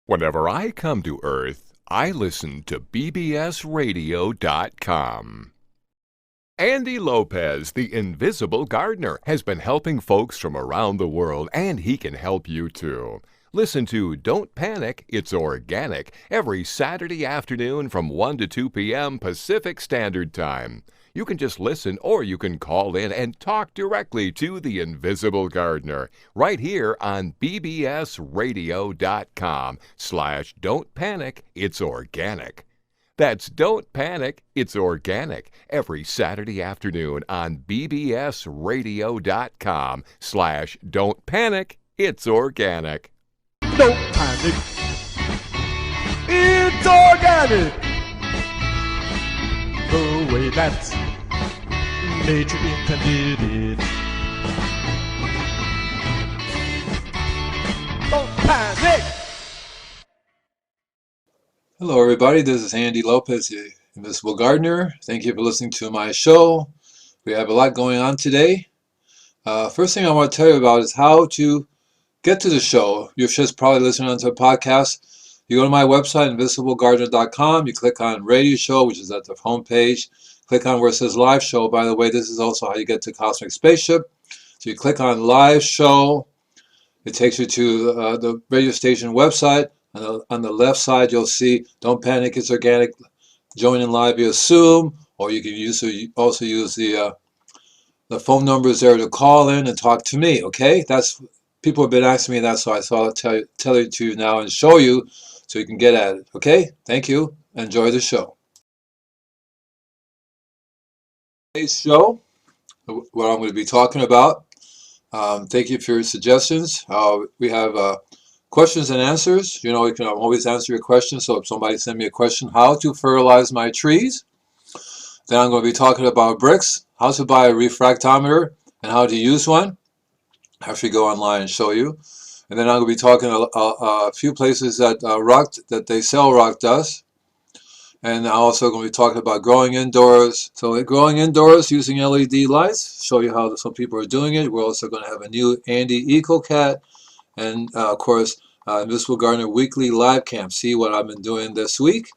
Whenever I come to Earth, I listen to bbsradio.com. Andy Lopez, the Invisible Gardener, has been helping folks from around the world, and he can help you too. Listen to Don't Panic, It's Organic every Saturday afternoon from 1 to 2 p.m. Pacific Standard Time. You can just listen, or you can call in and talk directly to the Invisible Gardener right here on bbsradio.com/Don't Panic, It's Organic. That's Don't Panic, It's Organic every Saturday afternoon on bbsradio.com/Don't Panic, It's Organic. Don't panic, it's organic. The way that nature intended it. Don't panic. Hello everybody, this is Andy Lopez, the Invisible Gardener. Thank you for listening to my show. We have a lot going on today. First thing I want to tell you about is how to get to the show. You're just probably listening to a podcast. You go to my website, invisiblegardener.com. You click on radio show, which is at the home page. Click on where it says live show. By the way, this is also how you get to Cosmic Spaceship. So you click on live show. It takes you to the radio station website. On the left side, you'll see Don't Panic, It's Organic. Join in live via Zoom, or you can also use the phone numbers there to call in and talk to me. Okay, that's people have been asking me that, so I thought I'd tell it to you now and show you so you can get at it. Okay, thank you. Enjoy the show. Today's show, what I'm going to be talking about. Thank you for your suggestions. We have questions and answers. You know, you can always answer your questions. So if somebody send me a question, how to fertilize my trees. Then I'm going to be talking about bricks, how to buy a refractometer, and how to use one. I actually go online and show you. And then I'm going to be talking a few places that they sell rock dust. And I'm also going to be talking about growing indoors. So growing indoors using LED lights, show you how some people are doing it. We're also going to have a new Andy EcoCat. And of course, Invisible Gardener Weekly Live Camp. See what I've been doing this week.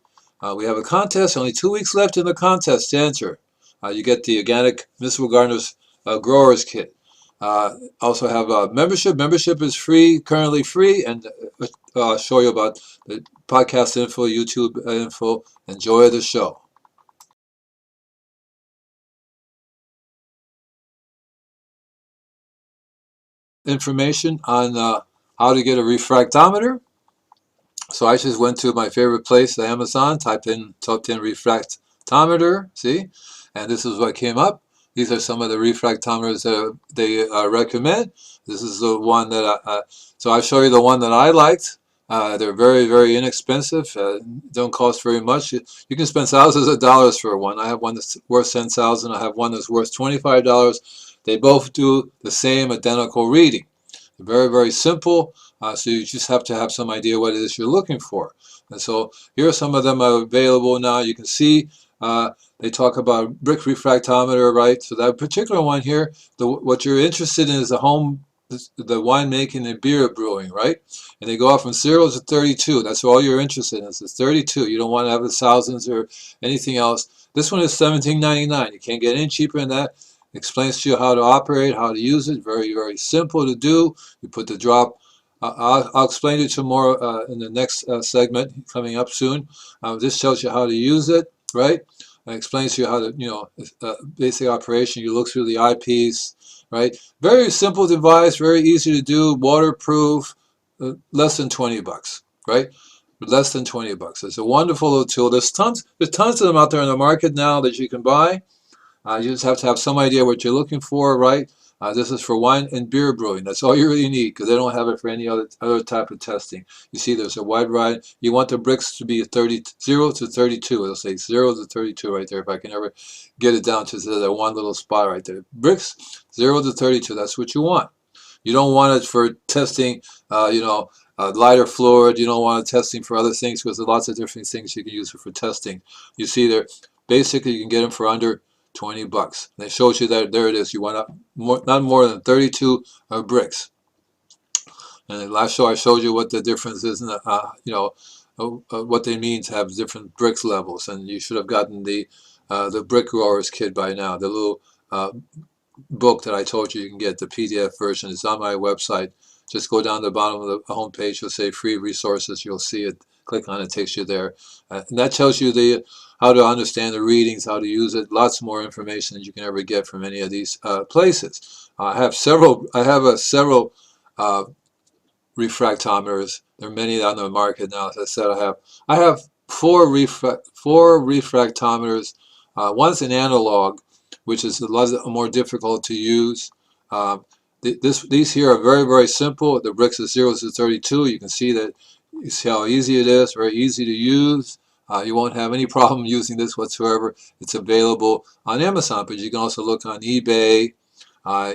We have a contest, only 2 weeks left in the contest to enter. You get the organic Invisible Gardener's Growers Kit. Also have membership. Membership is free, currently free, and I'll show you about the podcast info, YouTube info. Enjoy the show. Information on how to get a refractometer. So I just went to my favorite place, Amazon, typed in refractometer, see, and this is what came up. These are some of the refractometers that they recommend. This is the one that so I show you the one that I liked. They're very, very inexpensive. Don't cost very much. You can spend thousands of dollars for one. I have one that's worth $10,000. I have one that's worth $25. They both do the same identical reading. Very, very simple. So you just have to have some idea what it is you're looking for. And so here are some of them available now. You can see they talk about brick refractometer, right? So that particular one here, what you're interested in is the winemaking and beer brewing, right? And they go off from 0 to 32. That's all you're interested in. It's 32. You don't want to have the thousands or anything else. This one is $17.99. You can't get any cheaper than that. It explains to you how to operate, how to use it. Very, very simple to do. You put the drop. I'll explain it to more in the next segment coming up soon. This shows you how to use it, right? It explains to you how to, basic operation. You look through the eyepiece, right? Very simple device, very easy to do, waterproof, less than 20 bucks, right? Less than 20 bucks. It's a wonderful little tool. There's tons of them out there in the market now that you can buy. You just have to have some idea what you're looking for, right? This is for wine and beer brewing. That's all you really need, because they don't have it for any other type of testing. You see there's a wide variety. You want the bricks to be 0 to 32. It'll say 0 to 32 right there, if I can ever get it down to that one little spot right there. Bricks, 0 to 32. That's what you want. You don't want it for testing, lighter fluid. You don't want it testing for other things, because there's lots of different things you can use it for testing. You see there, basically you can get them for under 20 bucks. And it shows you that there it is. You want not more than 32 bricks. And last show I showed you what the difference is, in what they mean to have different bricks levels. And you should have gotten the brick growers kit by now. The little book that I told you can get, the PDF version, is on my website. Just go down to the bottom of the homepage. You'll say free resources. You'll see it. Click on it, takes you there. And that tells you how to understand the readings, how to use it. Lots more information than you can ever get from any of these places. I have several refractometers. There are many on the market now. As I said, I have four refractometers. One's an analog, which is a lot more difficult to use. These here are very, very simple. The bricks is 0 to 32. You can see that. You see how easy it is. Very easy to use. You won't have any problem using this whatsoever. It's available on Amazon, but you can also look on eBay.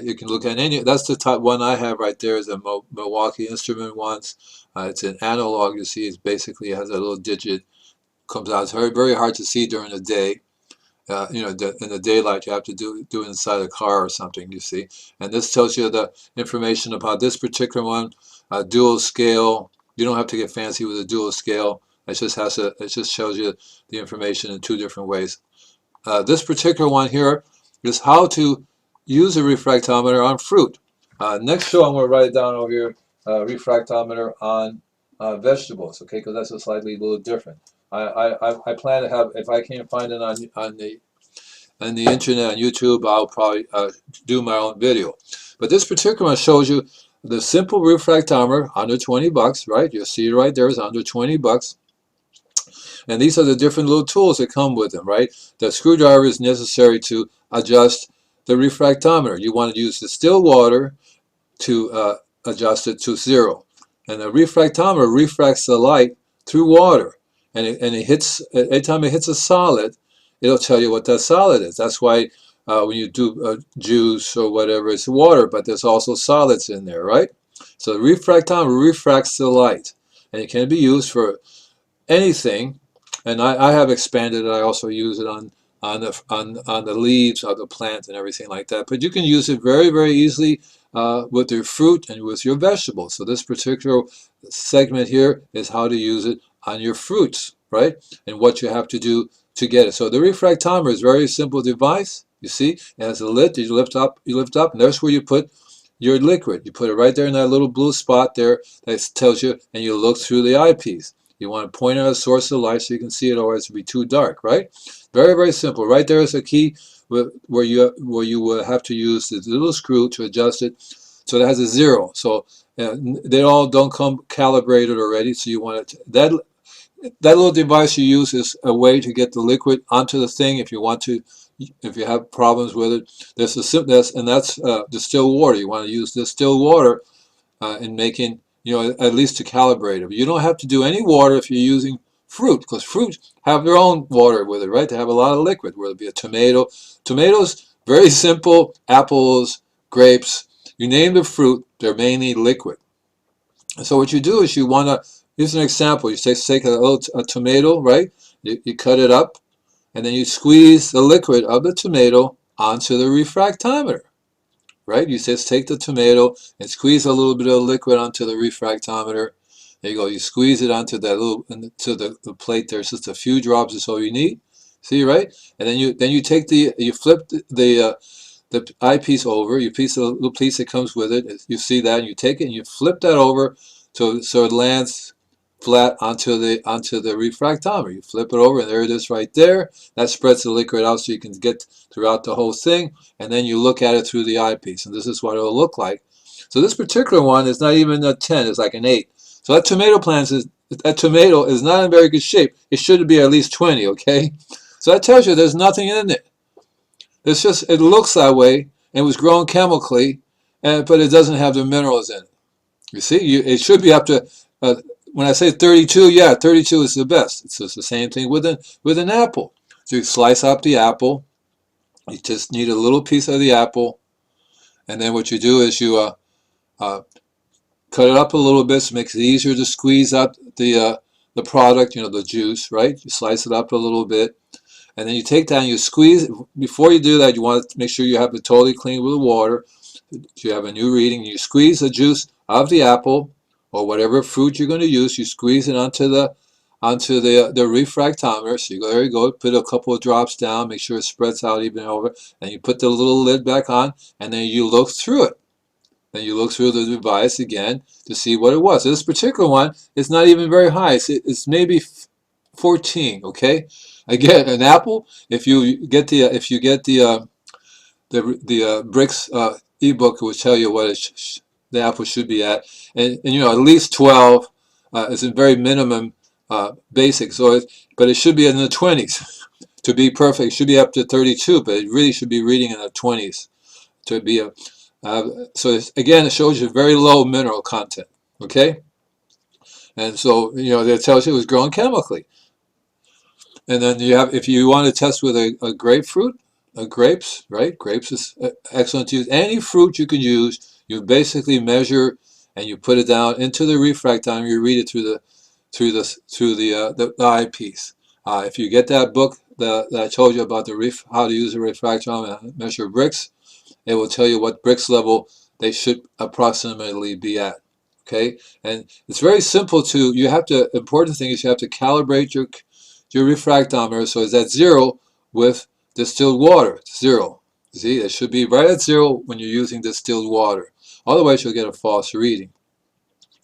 You can look at any. That's the top one I have right there. Is a Milwaukee Instrument ones. It's an analog. You see, it has a little digit. Comes out. It's very, very hard to see during the day. In the daylight, you have to do it inside a car or something, you see. And this tells you the information about this particular one, dual scale. You don't have to get fancy with a dual scale. It just shows you the information in two different ways. This particular one here is how to use a refractometer on fruit. Next show, I'm going to write it down over here, refractometer on vegetables, okay, because that's a little different. I plan to have, if I can't find it on the internet, on YouTube, I'll probably do my own video. But this particular one shows you the simple refractometer, under 20 bucks, right? You'll see it right there, it's under 20 bucks. And these are the different little tools that come with them, right? The screwdriver is necessary to adjust the refractometer. You want to use the still water to adjust it to 0. And the refractometer refracts the light through water. And it hits, every time it hits a solid, it'll tell you what that solid is. That's why when you do juice or whatever, it's water, but there's also solids in there, right? So the refractometer refracts the light. And it can be used for anything. And I have expanded it. I also use it on the leaves of the plant and everything like that. But you can use it very, very easily with your fruit and with your vegetables. So this particular segment here is how to use it on your fruits, right? And what you have to do to get it. So the refractometer is a very simple device. You see, it has a lid. You lift up, and there's where you put your liquid. You put it right there in that little blue spot there that tells you, and you look through the eyepiece. You want to point at a source of light so you can see it, otherwise it'll be too dark, right? Very, very simple. Right there is a key where you will have to use the little screw to adjust it. So it has a 0. So they all don't come calibrated already. So you want to, that little device you use is a way to get the liquid onto the thing if you want to. If you have problems with it, there's and that's distilled water. You want to use distilled water in making, at least to calibrate it. But you don't have to do any water if you're using fruit, because fruit have their own water with it, right? They have a lot of liquid, whether it be a tomato. Tomatoes, very simple. Apples, grapes, you name the fruit, they're mainly liquid. And so what you do is you want to, here's an example. You take a tomato, right? You cut it up, and then you squeeze the liquid of the tomato onto the refractometer, right? You just take the tomato and squeeze a little bit of liquid onto the refractometer. There you go. You squeeze it onto that to the plate. There's just a few drops is all you need. See, right? And then you take you flip the eyepiece over. You piece the little piece that comes with it. You see that, and you take it and you flip that over so it lands flat onto the refractometer. You flip it over, and there it is right there. That spreads the liquid out so you can get throughout the whole thing. And then you look at it through the eyepiece, and this is what it'll look like. So this particular one is not even a 10. It's like an 8. So that tomato is not in very good shape. It should be at least 20, okay? So that tells you there's nothing in it. It's just, it looks that way, and it was grown chemically, but it doesn't have the minerals in it. You see, it should be up to, when I say 32, yeah, 32 is the best. It's just the same thing with an apple. So you slice up the apple. You just need a little piece of the apple, and then what you do is you cut it up a little bit so it makes it easier to squeeze up the product, the juice, right? You slice it up a little bit, and then you take that and you squeeze. Before you do that, you want to make sure you have it totally clean with the water. You have a new reading. You squeeze the juice of the apple, or whatever fruit you're going to use, you squeeze it onto the refractometer. So there you go, put a couple of drops down, make sure it spreads out even over, and you put the little lid back on, and then you look through it. Then you look through the device again to see what it was. So this particular one is not even very high. It's maybe 14. Okay. Again, an apple. If you get the Bricks ebook, it will tell you what the apple should be at, and you know, at least 12 is a very minimum basic. So, but it should be in the 20s to be perfect. It should be up to 32, but it really should be reading in the 20s to be a. So again, it shows you very low mineral content. Okay, and so you know that tells you it was grown chemically. And then you have, if you want to test with a grapefruit, grapes, right? Grapes is excellent to use. Any fruit you can use, you basically measure and you put it down into the refractometer. You read it through the eyepiece. If you get that book that I told you about how to use a refractometer and measure bricks, it will tell you what bricks level they should approximately be at. Okay, and it's very simple to. You have to. Important thing is you have to calibrate your refractometer so it's at 0 with distilled water. 0. See, it should be right at 0 when you're using distilled water. Otherwise, you'll get a false reading.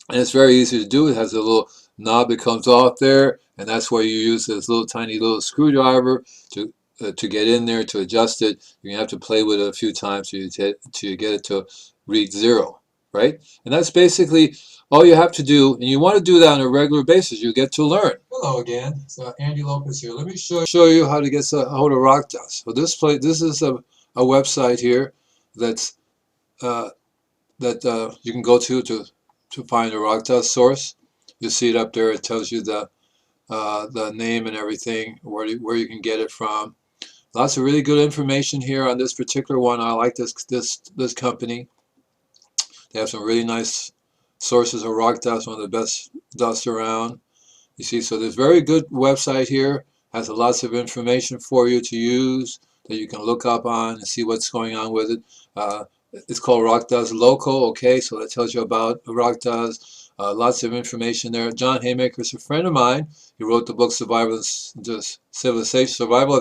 And it's very easy to do. It has a little knob that comes off there, and that's where you use this little tiny little screwdriver to get in there to adjust it. You have to play with it a few times till you get it to read 0, right? And that's basically all you have to do, and you want to do that on a regular basis. You get to learn. Hello again, it's Andy Lopez here. Let me show you how to get a hold of rock dust. So this is a website here that's you can go to find a rock dust source. You see it up there. It tells you the name and everything, where you can get it from. Lots of really good information here on this particular one. I like this company. They have some really nice sources of rock dust, one of the best dust around. You see, so there's very good website here. Has lots of information for you to use that you can look up on and see what's going on with it. It's called Rock Dust Local. Okay, so that tells you about rock dust. Lots of information there. John Haymaker is a friend of mine. He wrote the book Survival of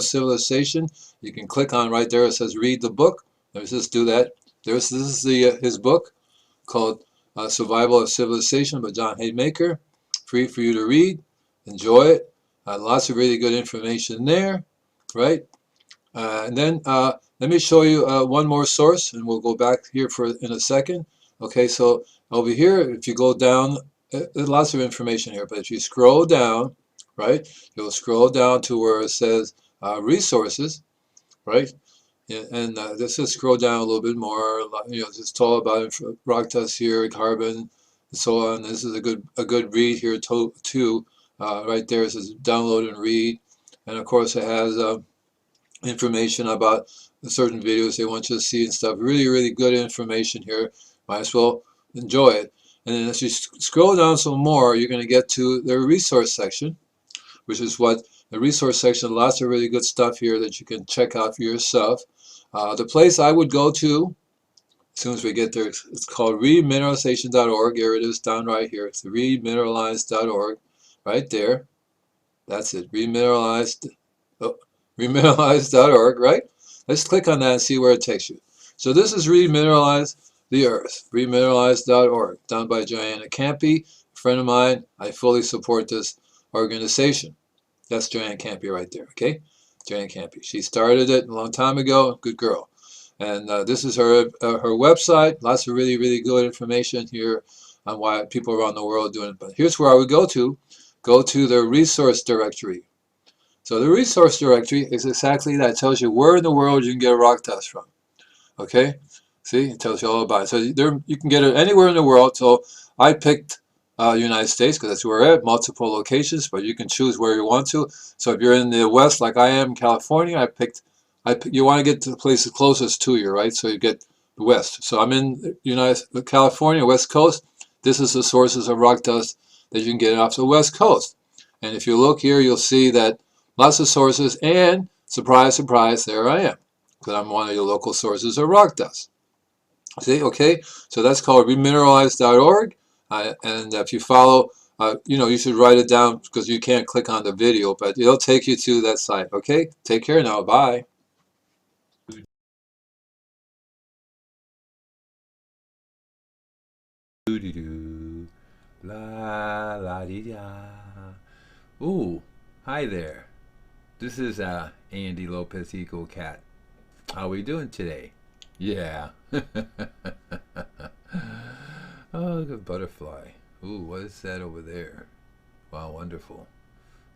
Civilization. You can click on right there. It says read the book. Let me just do that. This is his book called Survival of Civilization by John Haymaker. Free for you to read. Enjoy it. Lots of really good information there, right? And then let me show you one more source, and we'll go back here in a second. Okay, so over here, if you go down, there's lots of information here, but if you scroll down, right, you'll scroll down to where it says resources, right? And let's just scroll down a little bit more. You know, just all about rock dust here, carbon, and so on. This is a good read here too. Right there it says download and read, and of course it has information about certain videos they want you to see and stuff. Really, really good information here. Might as well enjoy it. And then as you scroll down some more, you're going to get to the resource section, which is what the resource section. Lots of really good stuff here that you can check out for yourself. The place I would go to, as soon as we get there, it's called remineralization.org. Here it is down right here. It's remineralized.org, right there. That's it. Remineralized.org, right? Let's click on that and see where it takes you. So this is Remineralize the Earth, remineralized.org, down by Joanna Campy, a friend of mine. I fully support this organization. That's Joanna Campy right there, okay? Joanna Campy. She started it a long time ago. Good girl. And this is her website. Lots of really, really good information here on why people around the world are doing it. But here's where I would go to. Go to the resource directory. So the resource directory is exactly that. It tells you where in the world you can get a rock dust from. Okay? See, it tells you all about it. So there, you can get it anywhere in the world. So I picked United States because that's where we're at, multiple locations, but you can choose where you want to. So if you're in the West, like I am, California, you want to get to the places closest to you, right? So you get the West. So I'm in California, West Coast. This is the sources of rock dust that you can get off the West Coast. And if you look here, you'll see that lots of sources, and surprise, surprise, there I am, because I'm one of your local sources of rock dust. See, okay, so that's called remineralized.org. And if you follow, you should write it down because you can't click on the video, but it'll take you to that site. Okay, take care now. Bye. Doo-doo-doo. La la dee da. Ooh, hi there. This is Andy Lopez Eco Cat. How we doing today? Yeah. Oh, good butterfly. Ooh, what is that over there? Wow, wonderful.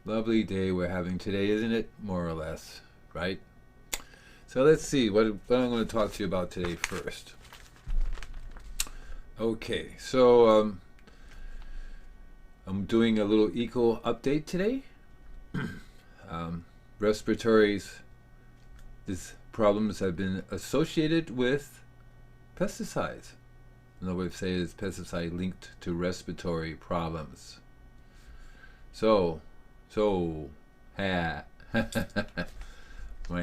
Lovely day we're having today, isn't it? More or less, right? So let's see what I'm going to talk to you about today first. Okay, so I'm doing a little eco update today. Respiratories, these problems have been associated with pesticides. Another way of saying it is pesticide linked to respiratory problems. So, my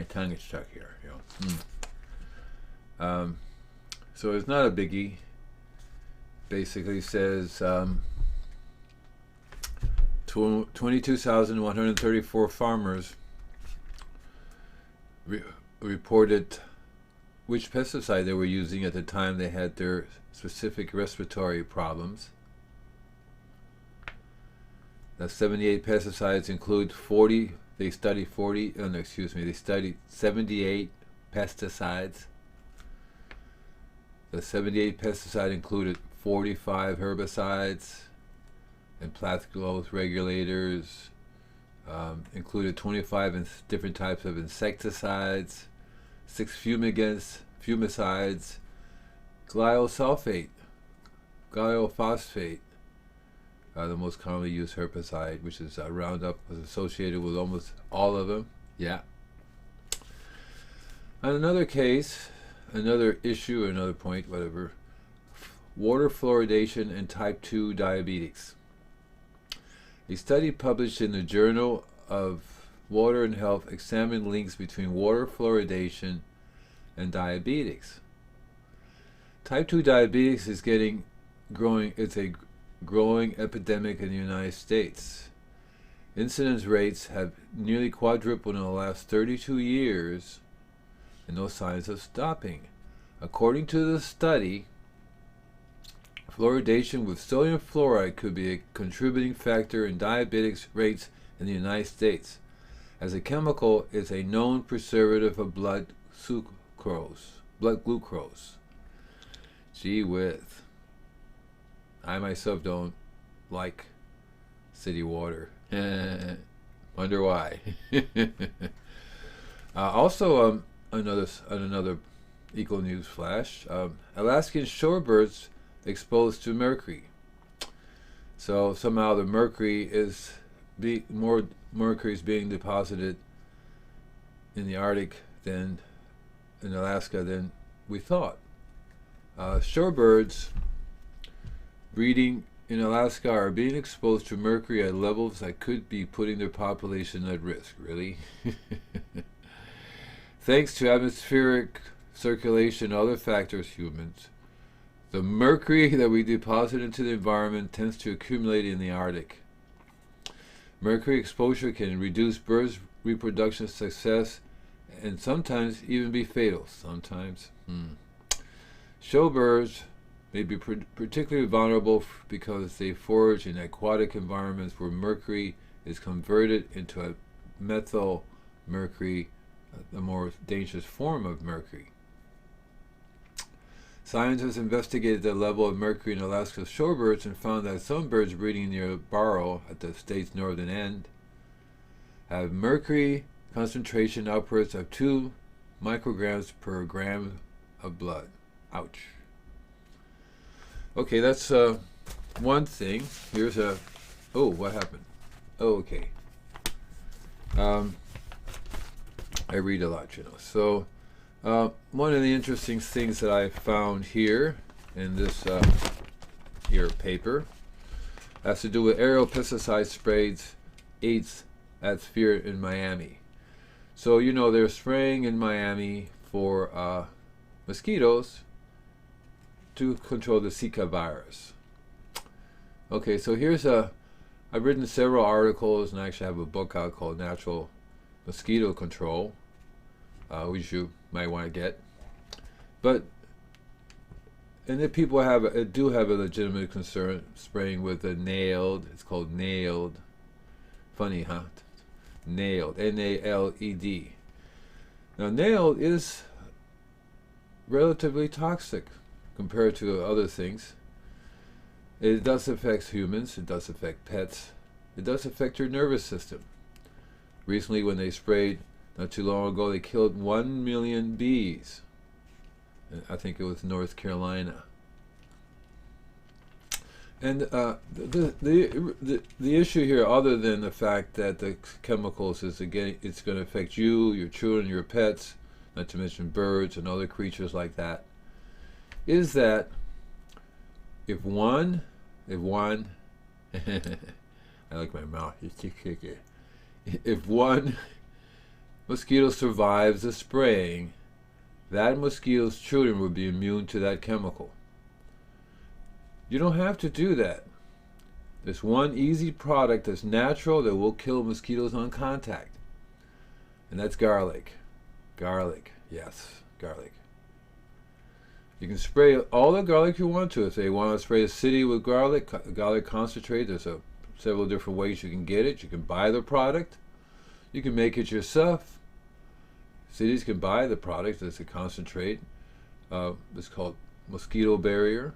tongue is stuck here. So it's not a biggie. Basically says 22,134 farmers reported which pesticide they were using at the time they had their specific respiratory problems. The 78 pesticides include 40. They studied 78 pesticides. The 78 pesticides included 45 herbicides and plant growth regulators, included 25 different types of insecticides, 6 fumigants, fumicides, glyphosate, the most commonly used herbicide, which is Roundup, was associated with almost all of them. Yeah. On another case, another issue, another point, whatever, water fluoridation and type 2 diabetes. A study published in the Journal of Water and Health examined links between water fluoridation and diabetes. Type 2 diabetes is growing. It's a growing epidemic in the United States. Incidence rates have nearly quadrupled in the last 32 years, and no signs of stopping. According to the study, fluoridation with sodium fluoride could be a contributing factor in diabetes rates in the United States, as the chemical is a known preservative of blood glucose. Gee whiz. I myself don't like city water. Wonder why. Also, another eco news flash. Alaskan shorebirds exposed to mercury. So somehow the mercury is more mercury is being deposited in the Arctic than in Alaska than we thought. Shorebirds breeding in Alaska are being exposed to mercury at levels that could be putting their population at risk. Really? Thanks to atmospheric circulation and other factors, humans, the mercury that we deposit into the environment tends to accumulate in the Arctic. Mercury exposure can reduce birds' reproduction success and sometimes even be fatal. Shorebirds may be particularly vulnerable because they forage in aquatic environments where mercury is converted into a methyl mercury, a more dangerous form of mercury. Scientists investigated the level of mercury in Alaska's shorebirds and found that some birds breeding near Barrow at the state's northern end have mercury concentration upwards of 2 micrograms per gram of blood. Ouch. Okay, that's one thing. Here's what happened? Oh, okay. I read a lot, So, one of the interesting things that I found here in this here paper has to do with aerial pesticide sprays AIDS atmosphere in Miami. So, they're spraying in Miami for mosquitoes to control the Zika virus. Okay, so here's I've written several articles, and I actually have a book out called Natural Mosquito Control, which you might want to get. But and if people do have a legitimate concern spraying with a nailed, it's called nailed. Funny, huh? Nailed, N-A-L-E-D. Now, nailed is relatively toxic compared to other things. It does affect humans, it does affect pets, it does affect your nervous system. Recently, when they sprayed, not too long ago, they killed 1 million bees. I think it was North Carolina. And the issue here, other than the fact that the chemicals is again, it's going to affect you, your children, your pets, not to mention birds and other creatures like that, is that if one, I like my mouth. If one mosquito survives the spraying, that mosquito's children will be immune to that chemical. You don't have to do that. There's one easy product that's natural that will kill mosquitoes on contact, and that's garlic. Garlic, yes, garlic. You can spray all the garlic you want to. If they want to spray a city with garlic concentrate, there's several different ways you can get it. You can buy the product. You can make it yourself. Cities can buy the product as a concentrate. It's called mosquito barrier.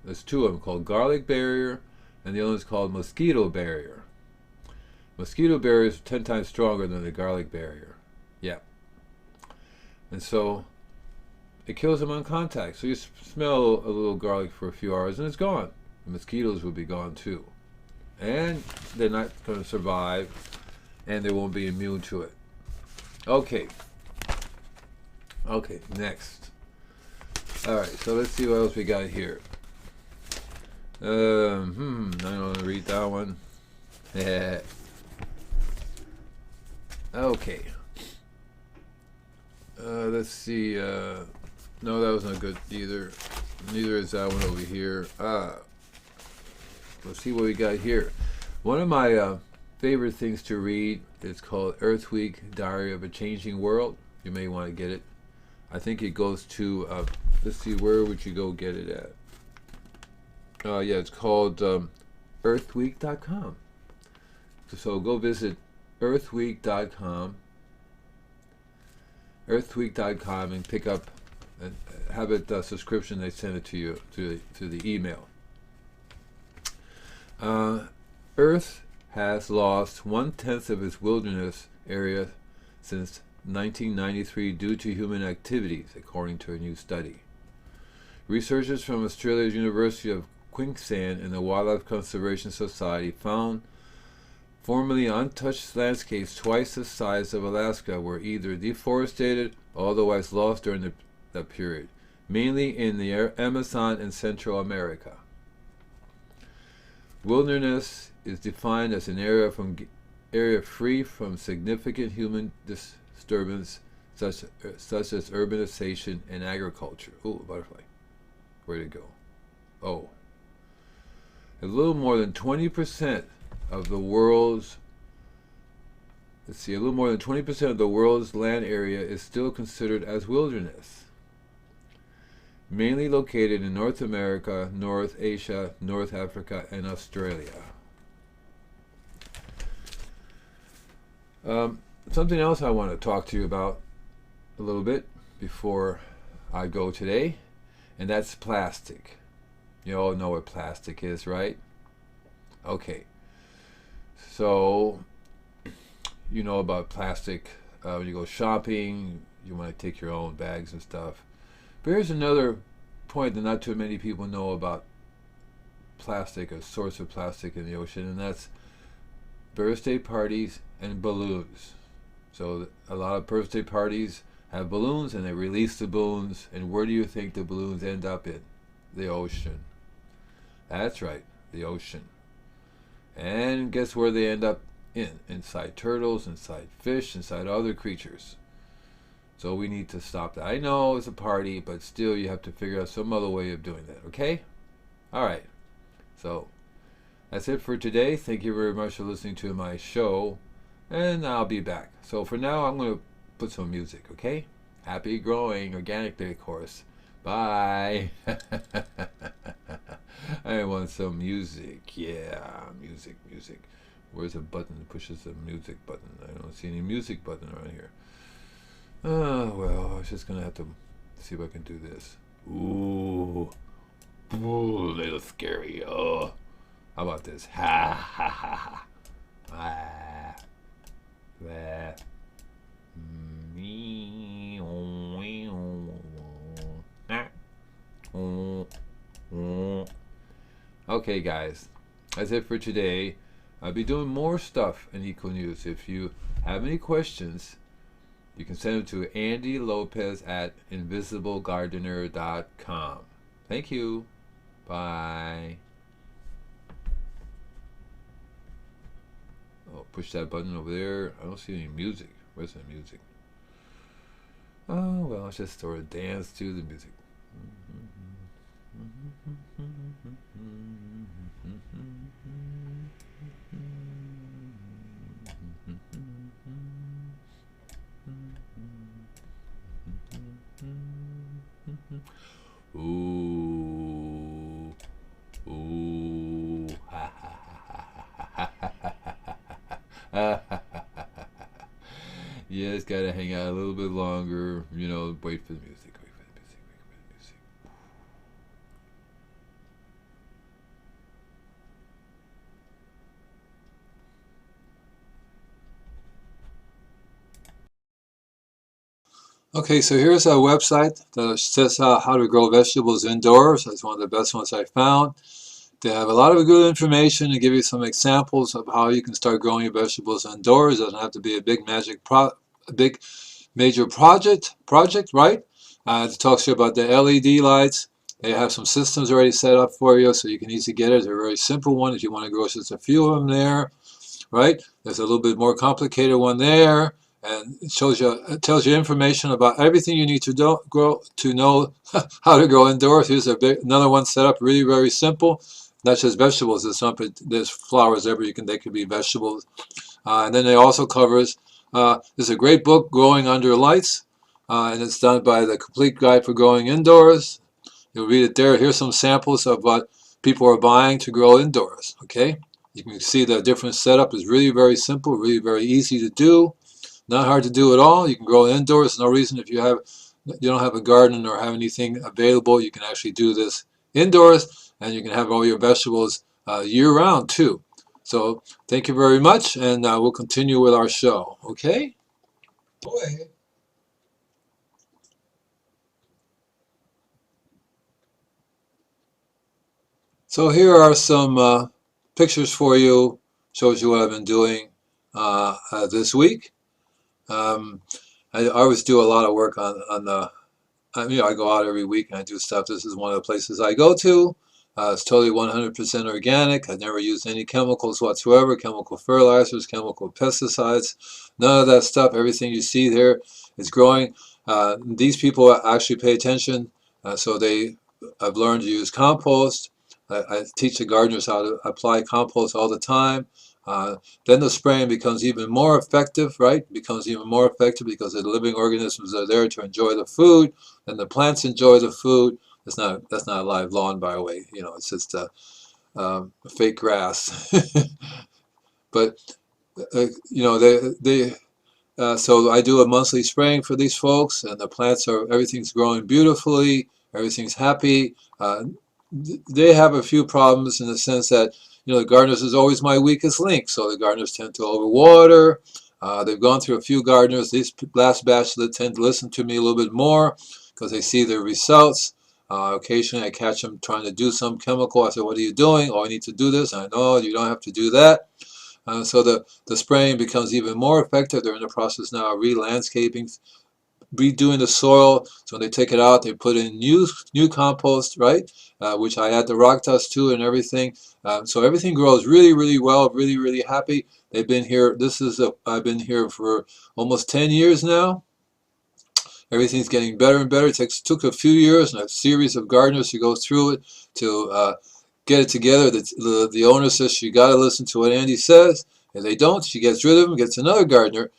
There's two of them called garlic barrier, and the other is called mosquito barrier. Mosquito barrier is 10 times stronger than the garlic barrier. Yeah. And so it kills them on contact. So you smell a little garlic for a few hours and it's gone. The mosquitoes will be gone too. And they're not going to survive, and they won't be immune to it. Okay. Okay, next. Alright, so let's see what else we got here. I don't want to read that one. Okay. Let's see. No, that was not good either. Neither is that one over here. Let's see what we got here. One of my favorite things to read is called Earth Week Diary of a Changing World. You may want to get it. I think it goes to, let's see, where would you go get it at? Yeah, it's called earthweek.com. So go visit earthweek.com, and pick up and have it subscription. They send it to you through the email. Earth has lost 1/10 of its wilderness area since 1993 due to human activities, according to a new study. Researchers from Australia's University of Queensland and the Wildlife Conservation Society found formerly untouched landscapes twice the size of Alaska were either deforested or otherwise lost during that period, mainly in the Amazon and Central America. Wilderness is defined as an area free from significant human disturbance, such as urbanization and agriculture. Ooh, butterfly. Where'd it go? Oh. A little more than 20% of the world's land area is still considered as wilderness, mainly located in North America, North Asia, North Africa, and Australia. Something else I want to talk to you about a little bit before I go today, and that's plastic. You all know what plastic is, right? Okay. So, you know about plastic. When you go shopping, you want to take your own bags and stuff. But here's another point that not too many people know about plastic, a source of plastic in the ocean, and that's birthday parties and balloons. So a lot of birthday parties have balloons, and they release the balloons, and where do you think the balloons end up in? The ocean. That's right, the ocean. And guess where they end up in? Inside turtles, inside fish, inside other creatures. So we need to stop that. I know it's a party, but still you have to figure out some other way of doing that, okay? All right. So That's it for today. Thank you very much for listening to my show, and I'll be back. So for now, I'm going to put some music, okay? Happy growing organically, of course. Bye. I want some music. Yeah, music. Where's the button that pushes the music button? I don't see any music button around here. Oh, well, I was just going to have to see if I can do this. Ooh, a little scary. Oh, how about this? Ha ha ha ha. Ah, that. Okay, guys, that's it for today. I'll be doing more stuff in Eco News. If you have any questions, you can send them to Andy Lopez at invisiblegardener.com. Thank you. Bye. Oh, push that button over there. I don't see any music. Where's the music? Oh, well, I'll just sort of dance to the music. Ooh, ooh, ha ha ha ha ha ha. Yeah, it's gotta hang out a little bit longer. You know, wait for the music. Wait for the music. Wait for the music. Okay, so here's a website that says how to grow vegetables indoors. That's one of the best ones I found. They have a lot of good information to give you some examples of how you can start growing your vegetables indoors. It doesn't have to be a big major project, right? It talks to you about the LED lights. They have some systems already set up for you, so you can easily get it. They're a very simple one if you want to grow just a few of them there, right? There's a little bit more complicated one there, and it tells you information about everything you need to know how to grow indoors. Here's another one set up really very simple. Not just vegetables. There's flowers everywhere. They could be vegetables, and then it also covers. There's a great book, Growing Under Lights, and it's done by the Complete Guide for Growing Indoors. You'll read it there. Here's some samples of what people are buying to grow indoors. Okay, you can see the different setup is really very simple, really very easy to do. Not hard to do at all. You can grow indoors. No reason if you don't have a garden or have anything available, you can actually do this indoors, and you can have all your vegetables year round too. So thank you very much, and we'll continue with our show. Okay? Go ahead. So here are some pictures for you. Shows you what I've been doing this week. I always do a lot of work on the. I go out every week and I do stuff. This is one of the places I go to. It's totally 100% organic. I've never used any chemicals whatsoever, chemical fertilizers, chemical pesticides, none of that stuff. Everything you see there is growing. These people actually pay attention, so I've learned to use compost. I teach the gardeners how to apply compost all the time. Then the spraying becomes even more effective, right? Becomes even more effective because the living organisms are there to enjoy the food, and the plants enjoy the food. That's not a live lawn, by the way. It's just fake grass. But so I do a monthly spraying for these folks, and everything's growing beautifully. Everything's happy. They have a few problems in the sense that the gardeners is always my weakest link, so the gardeners tend to overwater. They've gone through a few gardeners. These last batch that tend to listen to me a little bit more because they see the results. Occasionally I catch them trying to do some chemical. I say, what are you doing? Oh, I need to do this. And I know you don't have to do that. So the spraying becomes even more effective. They're in the process now of re-landscaping, redoing the soil. So when they take it out, they put in new compost, right? Which I add the rock dust to and everything. So everything grows really, really well, really, really happy. They've been here. I've been here for almost 10 years now. Everything's getting better and better. It took a few years and a series of gardeners to go through it to get it together. The owner says she got to listen to what Andy says. If they don't, she gets rid of him, gets another gardener,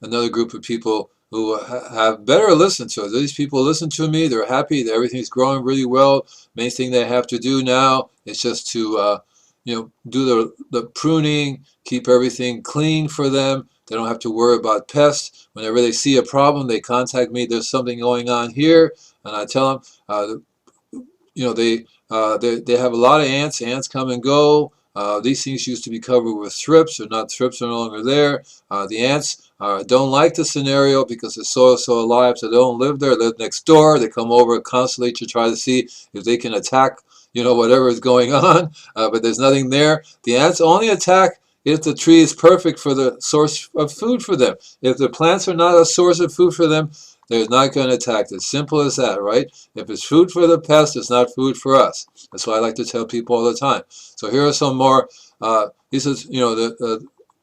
another group of people who have better listened to it. These people listen to me. They're happy. That everything's growing really well. Main thing they have to do now is just to do the pruning, keep everything clean for them. They don't have to worry about pests. Whenever they see a problem, they contact me. There's something going on here, and I tell them, they have a lot of ants. Ants come and go. These things used to be covered with thrips, or not. Thrips are no longer there. The ants don't like the scenario because the soil is so alive, so they don't live there. They live next door. They come over constantly to try to see if they can attack, whatever is going on. But there's nothing there. The ants only attack if the tree is perfect for the source of food for them. If the plants are not a source of food for them, they're not going to attack. It's simple as that, right? If it's food for the pest, it's not food for us. That's what I like to tell people all the time. So here are some more. These are,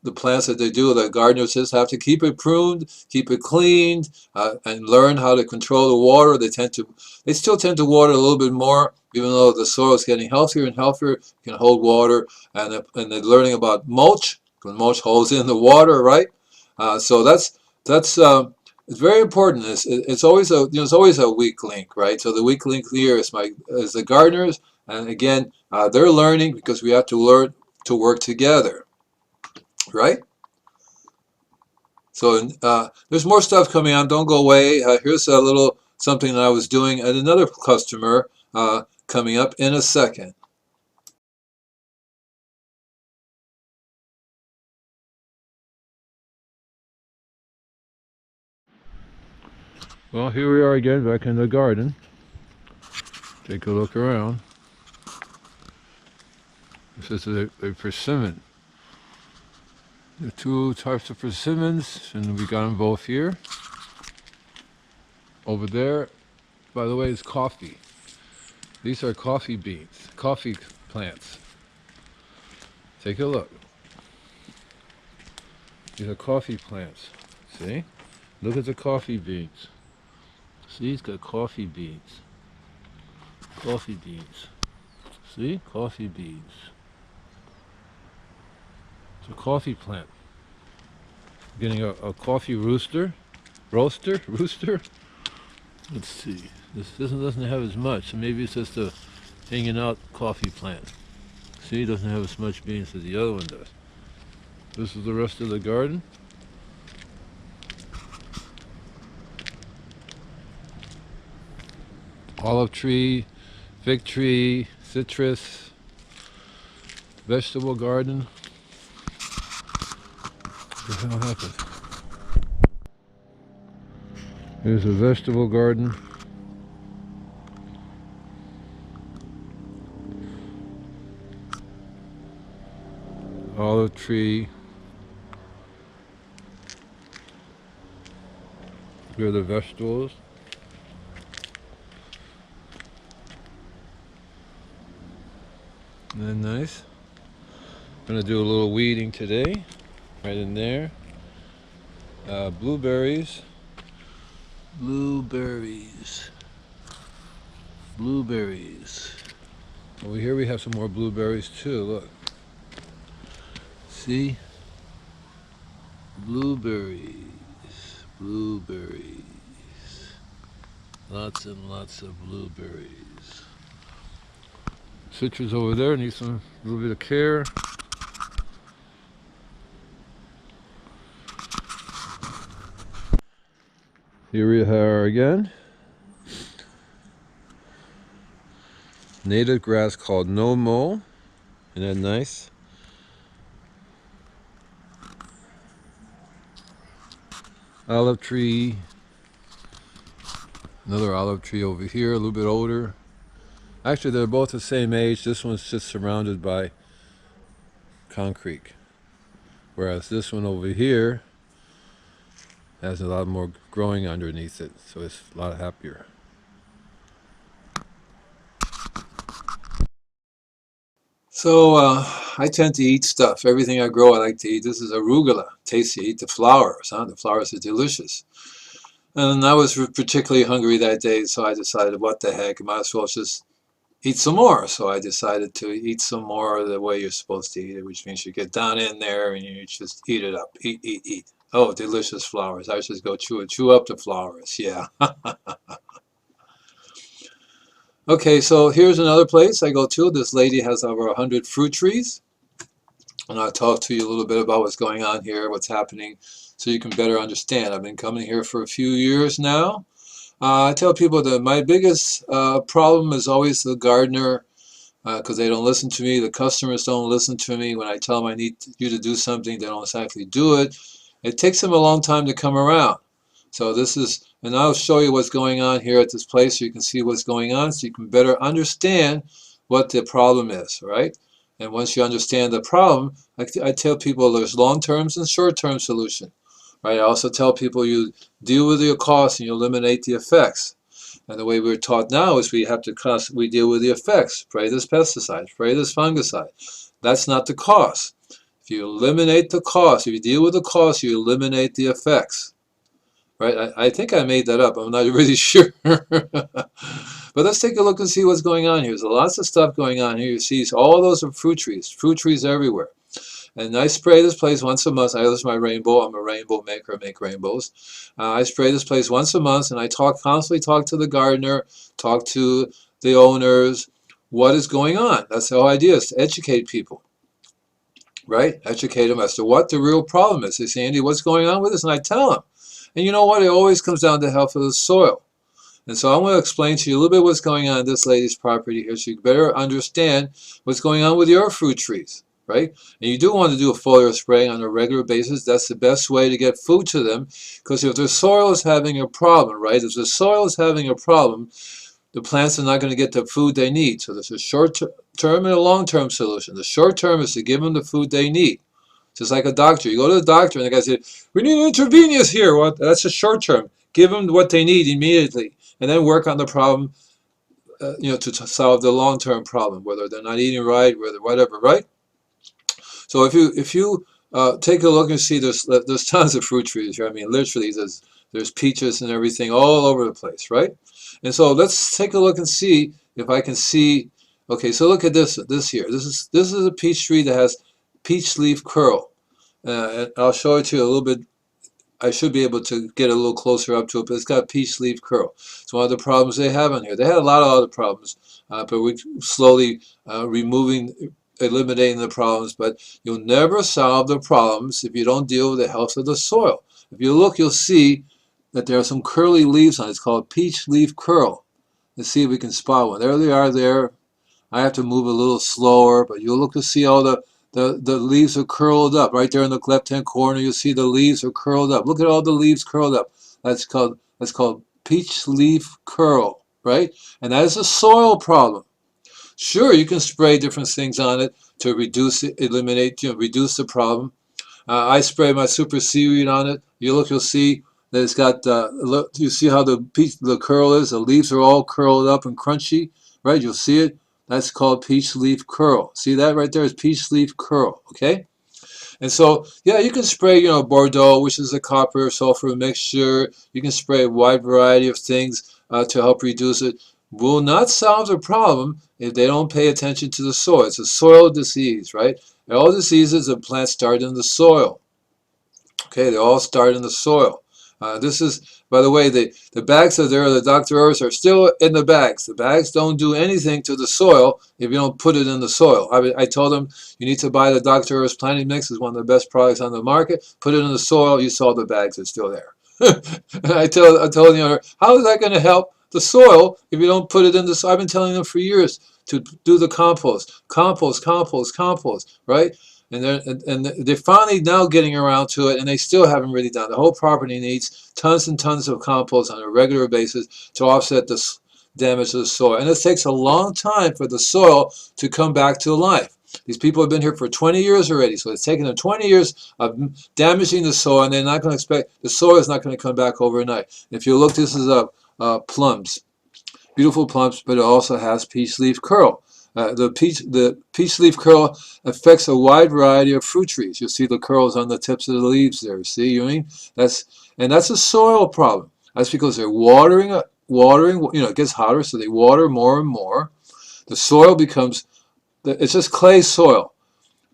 the plants that they do. The gardener says have to keep it pruned, keep it cleaned, and learn how to control the water. They still tend to water a little bit more, even though the soil is getting healthier and healthier. You can hold water, and they're learning about mulch. Because mulch holds in the water, right? So that's. It's very important. It's always a weak link, right? So the weak link here is the gardeners, and again, they're learning because we have to learn to work together, right? So there's more stuff coming on. Don't go away. Here's a little something that I was doing at another customer coming up in a second. Well, here we are again back in the garden. Take a look around. This is a persimmon. There are two types of persimmons, and we got them both here. Over there, by the way, is coffee. These are coffee beans, coffee plants. Take a look. These are coffee plants. See? Look at the coffee beans. See, it's got coffee beans. Coffee beans. See? Coffee beans. It's a coffee plant. Getting a coffee rooster. Rooster? Let's see. This doesn't have as much, so maybe it's just a hanging out coffee plant. See, it doesn't have as much beans as the other one does. This is the rest of the garden. Olive tree, fig tree, citrus, vegetable garden. What the hell happened? Here's a vegetable garden. Olive tree. Here are the vegetables. Isn't that nice? I'm gonna do a little weeding today, right in there. Blueberries. Over here we have some more blueberries too, look. See? Blueberries. Lots and lots of blueberries. Citrus over there needs a little bit of care. Here we are again. Native grass called no mow. Isn't that nice? Olive tree. Another olive tree over here, a little bit older. Actually, they're both the same age. This one's just surrounded by concrete. Whereas this one over here has a lot more growing underneath it, so it's a lot happier. So I tend to eat stuff. Everything I grow, I like to eat. This is arugula. Tasty. Eat the flowers. The flowers are delicious. And I was particularly hungry that day, so I decided, what the heck, I might as well just eat some more. So I decided to eat some more the way you're supposed to eat it, which means you get down in there and you just eat it up. Eat, eat, eat. Oh, delicious flowers. I should go chew up the flowers. Yeah. Okay, so here's another place I go to. This lady has over 100 fruit trees. And I'll talk to you a little bit about what's going on here, what's happening, so you can better understand. I've been coming here for a few years now. I tell people that my biggest problem is always the gardener, because they don't listen to me. The customers don't listen to me. When I tell them I need you to do something, they don't exactly do it. It takes them a long time to come around. So this is, and I'll show you what's going on here at this place so you can see what's going on, so you can better understand what the problem is, right? And once you understand the problem, I tell people there's long-term and short-term solution, right? I also tell people you deal with your costs and you eliminate the effects. And the way we're taught now is we deal with the effects. Spray this pesticide, spray this fungicide. That's not the cost. If you eliminate the cost, if you deal with the cost, you eliminate the effects. Right? I think I made that up. I'm not really sure. But let's take a look and see what's going on here. There's lots of stuff going on here. You see all those are fruit trees everywhere. And I spray this place once a month. I use my rainbow. I'm a rainbow maker. I make rainbows. I spray this place once a month, and I constantly talk to the gardener, talk to the owners, what is going on. That's the whole idea, is to educate people. Right? Educate them as to what the real problem is. They say, Andy, what's going on with this? And I tell them. And you know what? It always comes down to health of the soil. And so I want to explain to you a little bit what's going on in this lady's property here so you better understand what's going on with your fruit trees, right? And you do want to do a foliar spraying on a regular basis. That's the best way to get food to them, because if the soil is having a problem, right? If the soil is having a problem, the plants are not going to get the food they need. So there's a short-term and a long-term solution. The short-term is to give them the food they need. Just like a doctor. You go to the doctor and the guy says, we need intravenous here. Well, that's a short term. Give them what they need immediately and then work on the problem, to solve the long-term problem, whether they're not eating right, whether whatever, right? So if you take a look and see there's tons of fruit trees here. I mean, literally there's peaches and everything all over the place, right? And so let's take a look and see if I can see. Okay, so look at this here. This is a peach tree that has peach leaf curl. And I'll show it to you a little bit. I should be able to get a little closer up to it, but it's got peach leaf curl. It's one of the problems they have on here. They had a lot of other problems, but we're slowly eliminating the problems. But you'll never solve the problems if you don't deal with the health of the soil. If you look, you'll see that there are some curly leaves on it. It's called peach leaf curl. Let's see if we can spot one. There they are there. I have to move a little slower, but you'll look to see all the leaves are curled up. Right there in the left-hand corner, you'll see the leaves are curled up. Look at all the leaves curled up. That's called peach leaf curl, right? And that is a soil problem. Sure, you can spray different things on it to reduce it, reduce the problem. I spray my super seaweed on it. You'll see that it's got, you see how the curl is? The leaves are all curled up and crunchy, right? You'll see it. That's called peach leaf curl. See that right there is peach leaf curl, okay? And so, yeah, you can spray, Bordeaux, which is a copper sulfur mixture. You can spray a wide variety of things to help reduce it. Will not solve the problem if they don't pay attention to the soil. It's a soil disease, right? And all diseases of plants start in the soil. Okay, they all start in the soil. This is, by the way, the bags are there, the Dr. Earths are still in the bags. The bags don't do anything to the soil if you don't put it in the soil. I told them you need to buy the Dr. Earth's planting mix. It's one of the best products on the market. Put it in the soil, you saw the bags are still there. And I told the how is that going to help the soil if you don't put it in the soil? I've been telling them for years to do the compost, right? And they're finally now getting around to it, and they still haven't really done it. The whole property needs tons and tons of compost on a regular basis to offset the damage to the soil. And it takes a long time for the soil to come back to life. These people have been here for 20 years already, so it's taken them 20 years of damaging the soil, and they're not going to expect, the soil is not going to come back overnight. If you look, this is plums, beautiful plums, but it also has peach leaf curl. The peach leaf curl affects a wide variety of fruit trees. You'll see the curls on the tips of the leaves there. See, you mean? That's a soil problem. That's because they're watering. It gets hotter, so they water more and more. The soil becomes, it's just clay soil.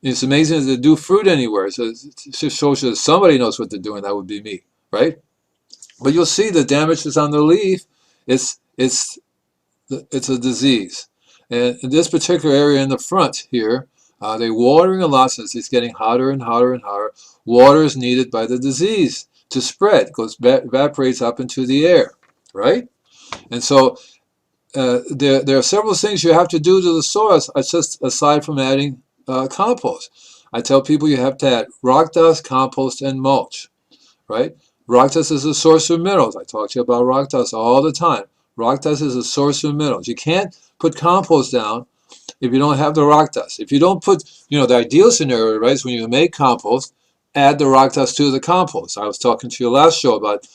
It's amazing that they do fruit anywhere. So it just shows you that somebody knows what they're doing. That would be me, right? But you'll see the damage that's on the leaf. It's a disease. And in this particular area in the front here, they're watering a lot since it's getting hotter and hotter and hotter. Water is needed by the disease to spread. It goes evaporates up into the air, right? And so there are several things you have to do to the soil, just aside from adding compost. I tell people you have to add rock dust, compost, and mulch, right? Rock dust is a source of minerals. I talk to you about rock dust all the time. Rock dust is a source of minerals. You can't put compost down if you don't have the rock dust. If you don't put, the ideal scenario, right, is when you make compost, add the rock dust to the compost. I was talking to you last show about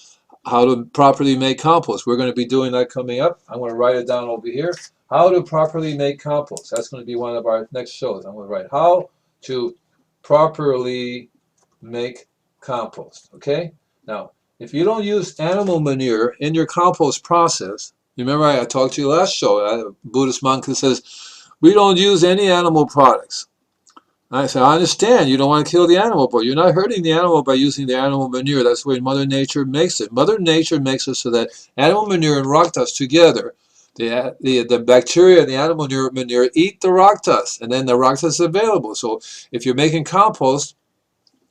how to properly make compost. We're going to be doing that coming up. I'm going to write it down over here. How to properly make compost. That's going to be one of our next shows. I'm going to write how to properly make compost. Okay? Now, if you don't use animal manure in your compost process, you remember I talked to you last show, a Buddhist monk that says, we don't use any animal products. I said, I understand you don't want to kill the animal, but you're not hurting the animal by using the animal manure. That's the way Mother Nature makes it. Mother Nature makes it so that animal manure and rock dust together, the bacteria and the animal manure eat the rock dust, and then the rock dust is available. So if you're making compost,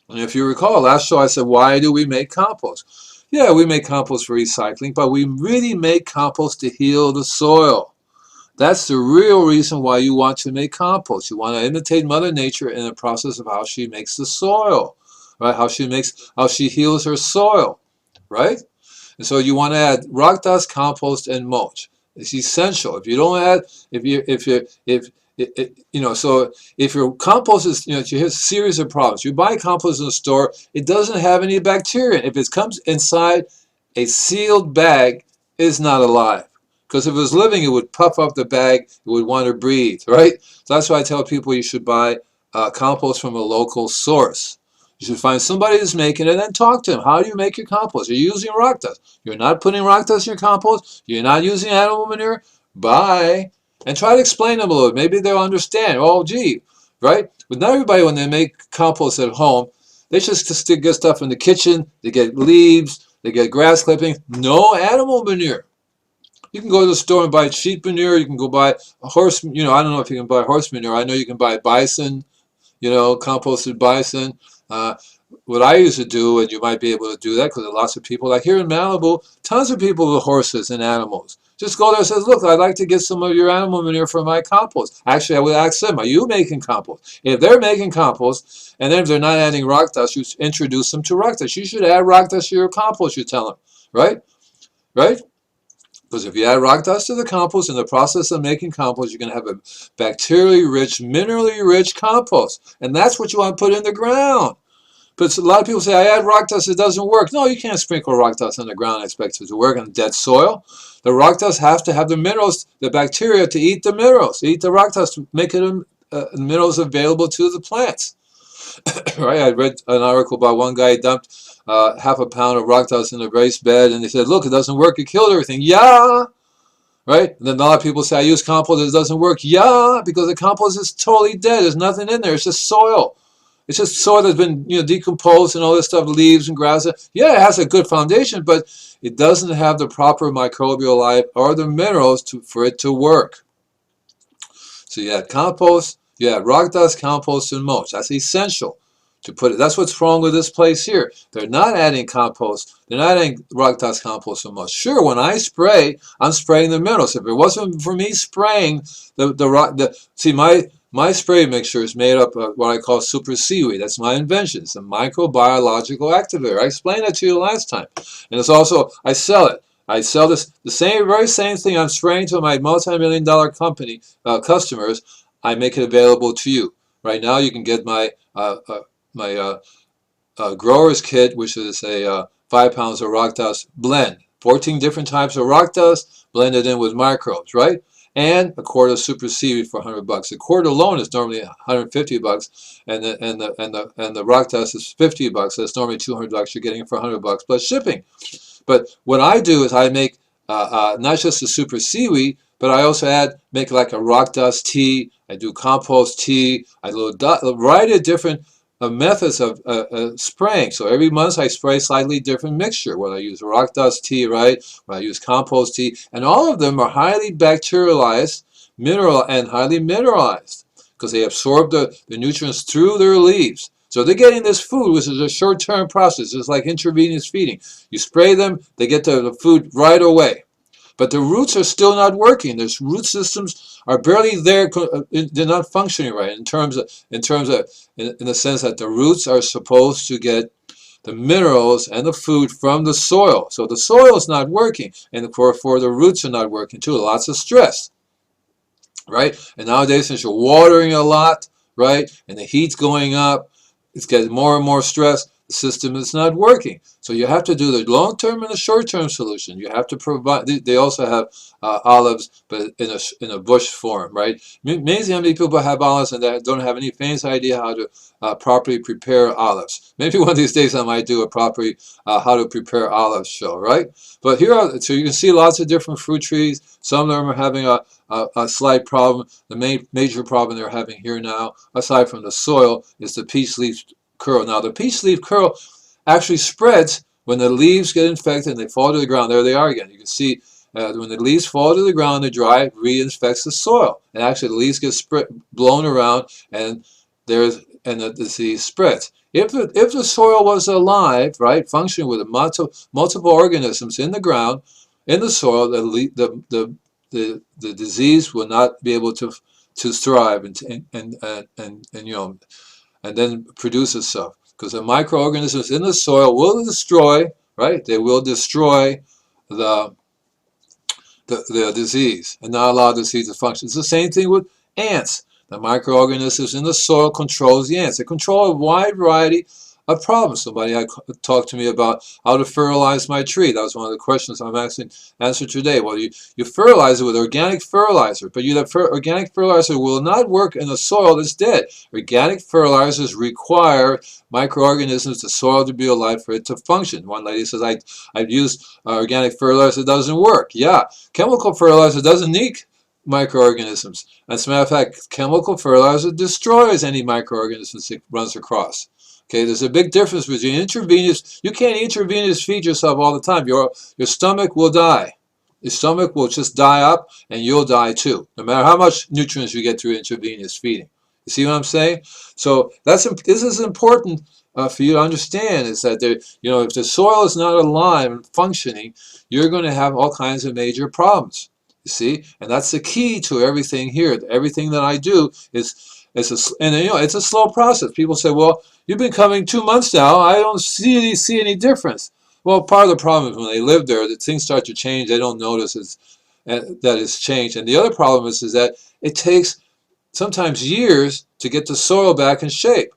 and if you recall, last show I said, why do we make compost? Yeah, we make compost for recycling, but we really make compost to heal the soil. That's the real reason why you want to make compost. You want to imitate Mother Nature in the process of how she makes the soil, right? How she heals her soil, right? And so you want to add rock dust, compost, and mulch. It's essential. If you don't add, so if your compost is, you have a series of problems. You buy compost in the store, it doesn't have any bacteria. If it comes inside a sealed bag, it's not alive. Because if it was living, it would puff up the bag, it would want to breathe, right? So that's why I tell people you should buy compost from a local source. You should find somebody that's making it and talk to them. How do you make your compost? You're using rock dust. You're not putting rock dust in your compost. You're not using animal manure. Buy. And try to explain them a little. Maybe they'll understand. Oh, gee, right? But not everybody, when they make compost at home, they just get stuff in the kitchen. They get leaves. They get grass clippings. No animal manure. You can go to the store and buy sheep manure. You can go buy a horse, I don't know if you can buy horse manure. I know you can buy bison, composted bison. What I used to do, and you might be able to do that because there are lots of people, like here in Malibu, tons of people with horses and animals. Just go there and say, look, I'd like to get some of your animal manure for my compost. Actually, I would ask them, are you making compost? If they're making compost, and then if they're not adding rock dust, you introduce them to rock dust. You should add rock dust to your compost, you tell them, right? Right? Because if you add rock dust to the compost in the process of making compost, you're going to have a bacterially rich, minerally rich compost. And that's what you want to put in the ground. But a lot of people say, I add rock dust, it doesn't work. No, you can't sprinkle rock dust on the ground and expect it to work on dead soil. The rock dust has to have the minerals, the bacteria to eat the minerals, eat the rock dust, make it minerals available to the plants. Right? I read an article about one guy dumped half a pound of rock dust in a raised bed, and they said, look, it doesn't work, it killed everything. Yeah, right? And then a lot of people say, I use compost, it doesn't work. Yeah, because the compost is totally dead. There's nothing in there. It's just soil. It's just soil that's been decomposed and all this stuff, leaves and grass. Yeah, it has a good foundation, but it doesn't have the proper microbial life or the minerals for it to work. So you add compost, you add rock dust, compost, and mulch. That's essential to put it. That's what's wrong with this place here. They're not adding compost. They're not adding rock dust, compost, and mulch. Sure, when I spray, I'm spraying the minerals. If it wasn't for me spraying my spray mixture is made up of what I call super seaweed. That's my invention. It's a microbiological activator. I explained that to you last time. And it's also, I sell it. I sell this, very same thing I'm spraying to my multi-million-dollar company customers. I make it available to you. Right now, you can get my grower's kit, which is a 5 pounds of rock dust blend. 14 different types of rock dust blended in with microbes, right? And a quart of super seaweed for $100. A quart alone is normally $150, and the rock dust is $50. So it's normally $200. You're getting it for $100 plus shipping. But what I do is I make not just the super seaweed, But I also make like a rock dust tea. I do compost tea. I do a variety of different methods of spraying. So every month I spray slightly different mixture. Whether I use rock dust tea, right? Whether I use compost tea, and all of them are highly bacterialized, highly mineralized because they absorb the nutrients through their leaves. So they're getting this food, which is a short-term process. It's like intravenous feeding. You spray them, they get the food right away. But the roots are still not working. Their root systems are barely there. They're not functioning right in the sense that the roots are supposed to get the minerals and the food from the soil. So the soil is not working, and for the roots are not working too. Lots of stress, right? And nowadays, since you're watering a lot, right, and the heat's going up, it's getting more and more stress. The system is not working. So you have to do the long-term and the short-term solution. You have to provide. They also have olives, but in a bush form, right? Amazing how many people have olives and that don't have any faintest idea how to properly prepare olives. Maybe one of these days I might do a properly how to prepare olives show, right? But so you can see lots of different fruit trees. Some of them are having a slight problem. The major problem they're having here now, aside from the soil, is the peach leaf curl. Now the peach leaf curl actually spreads when the leaves get infected and they fall to the ground. There they are again. You can see when the leaves fall to the ground, they dry, it reinfects the soil. And actually the leaves get blown around and the disease spreads. If the soil was alive, right, functioning with multiple organisms in the ground, in the soil, the disease will not be able to thrive and then produce itself. Because the microorganisms in the soil will destroy, right? They will destroy the disease and not allow the disease to function. It's the same thing with ants. The microorganisms in the soil controls the ants. They control a wide variety of problems. Somebody had talked to me about how to fertilize my tree. That was one of the questions I'm answering today. Well, you fertilize it with organic fertilizer, but organic fertilizer will not work in a soil that's dead. Organic fertilizers require microorganisms, the soil to be alive for it to function. One lady says, I've used organic fertilizer, it doesn't work. Yeah, chemical fertilizer doesn't need microorganisms. As a matter of fact, chemical fertilizer destroys any microorganisms it runs across. Okay, there's a big difference between intravenous. You can't intravenous feed yourself all the time. Your stomach will die. Your stomach will just die up and you'll die too, no matter how much nutrients you get through intravenous feeding. You see what I'm saying? So this is important for you to understand, is that if the soil is not alive and functioning, you're going to have all kinds of major problems. You see, and that's the key to everything here. Everything that I do is it's a slow process. People say, well, you've been coming 2 months now. I don't see any difference. Well, part of the problem is when they live there, that things start to change. They don't notice that it's changed. And the other problem is that it takes sometimes years to get the soil back in shape.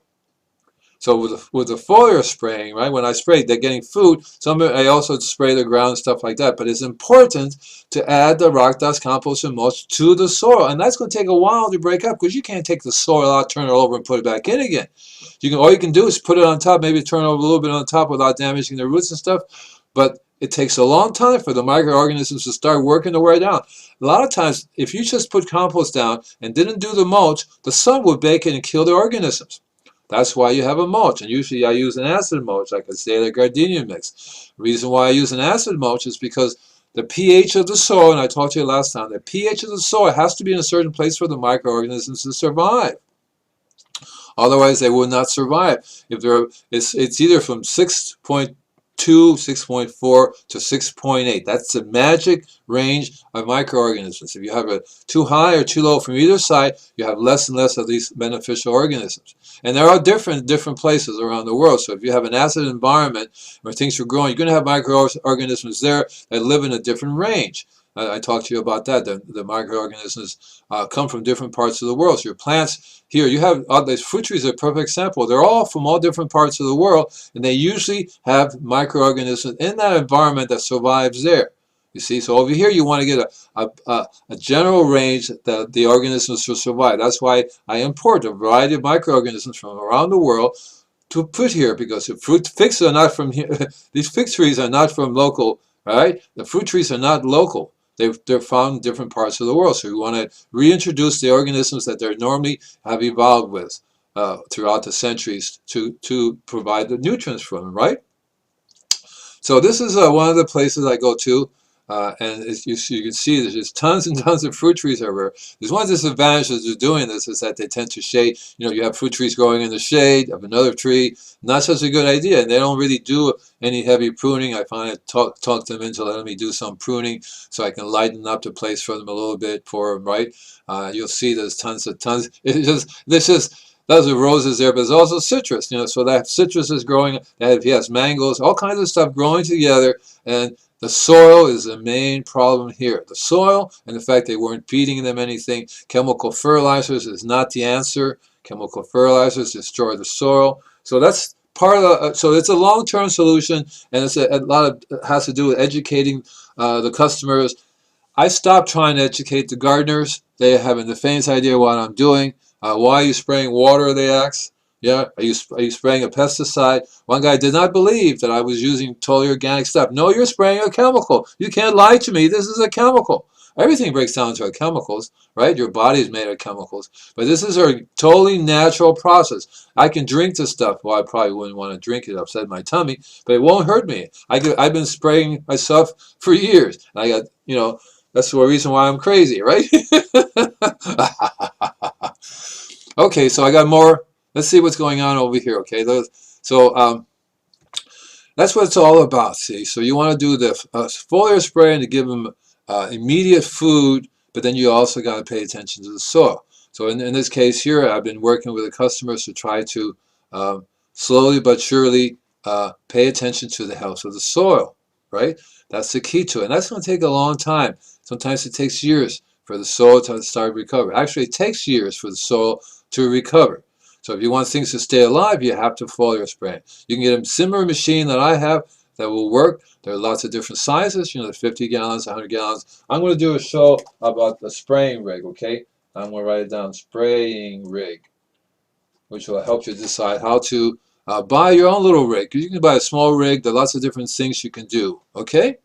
So with the foliar spraying, right? When I spray, they're getting food. I also spray the ground and stuff like that. But it's important to add the rock dust, compost, and mulch to the soil, and that's going to take a while to break up because you can't take the soil out, turn it over, and put it back in again. All you can do is put it on top, maybe turn over a little bit on top without damaging the roots and stuff. But it takes a long time for the microorganisms to start working their way down. A lot of times, if you just put compost down and didn't do the mulch, the sun would bake it and kill the organisms. That's why you have a mulch, and usually I use an acid mulch, like a Stala gardenia mix. The reason why I use an acid mulch is because the pH of the soil, and I talked to you last time, the pH of the soil has to be in a certain place for the microorganisms to survive. Otherwise, they will not survive. It's either from 6.2, 6.4 to 6.8. That's the magic range of microorganisms. If you have a too high or too low from either side, you have less and less of these beneficial organisms. And there are different places around the world. So if you have an acid environment where things are growing, you're going to have microorganisms there that live in a different range. I talked to you about that. The microorganisms come from different parts of the world. So your plants here, you have these fruit trees are a perfect example. They're all from all different parts of the world, and they usually have microorganisms in that environment that survives there. You see, so over here you want to get a general range that the organisms will survive. That's why I import a variety of microorganisms from around the world to put here, because the fruit figs are not from here. These fig trees are not from local, right? The fruit trees are not local. they're found in different parts of the world. So we want to reintroduce the organisms that they normally have evolved with throughout the centuries to provide the nutrients for them, right? So this is one of the places I go to, and you can see there's just tons and tons of fruit trees everywhere. There's one disadvantage of doing this is that they tend to shade. You know, you have fruit trees growing in the shade of another tree. Not such a good idea, and they don't really do any heavy pruning. I finally talk them into letting me do some pruning so I can lighten up the place for them a little bit for them, right? You'll see there's tons. This is those are roses there, but there's also citrus, you know, so that citrus is growing, yes, mangoes, all kinds of stuff growing together, and the soil is the main problem here. The soil and the fact they weren't feeding them anything. Chemical fertilizers is not the answer. Chemical fertilizers destroy the soil. So that's part of the, so it's a long-term solution, and it's a lot of, it has to do with educating the customers. I stopped trying to educate the gardeners. They haven't the faintest idea what I'm doing. Why are you spraying water, they asked. Yeah, are you spraying a pesticide? One guy did not believe that I was using totally organic stuff. No, you're spraying a chemical. You can't lie to me. This is a chemical. Everything breaks down to chemicals, right? Your body is made of chemicals. But this is a totally natural process. I can drink this stuff. Well, I probably wouldn't want to drink it. Upset my tummy. But it won't hurt me. I've been spraying myself for years. And I got, you know, that's the reason why I'm crazy, right? Okay, so I got more. Let's see what's going on over here, okay? So that's what it's all about, see? So you want to do the foliar spraying to give them immediate food, but then you also got to pay attention to the soil. So in this case here, I've been working with the customers to try to slowly but surely pay attention to the health of the soil, right? That's the key to it. And that's going to take a long time. Sometimes it takes years for the soil to start recovering. Actually, it takes years for the soil to recover. So if you want things to stay alive, you have to foliar spray. You can get a similar machine that I have that will work. There are lots of different sizes, you know, 50 gallons, 100 gallons. I'm going to do a show about the spraying rig, okay? I'm going to write it down, spraying rig, which will help you decide how to buy your own little rig. You can buy a small rig. There are lots of different things you can do, okay?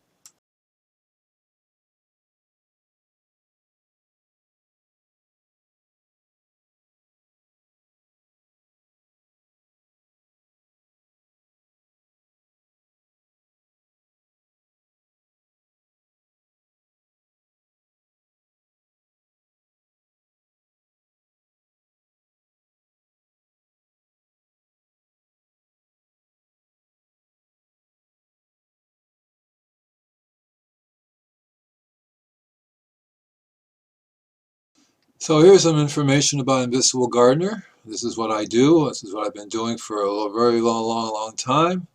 So here's some information about Invisible Gardener. This is what I do. This is what I've been doing for a very long time.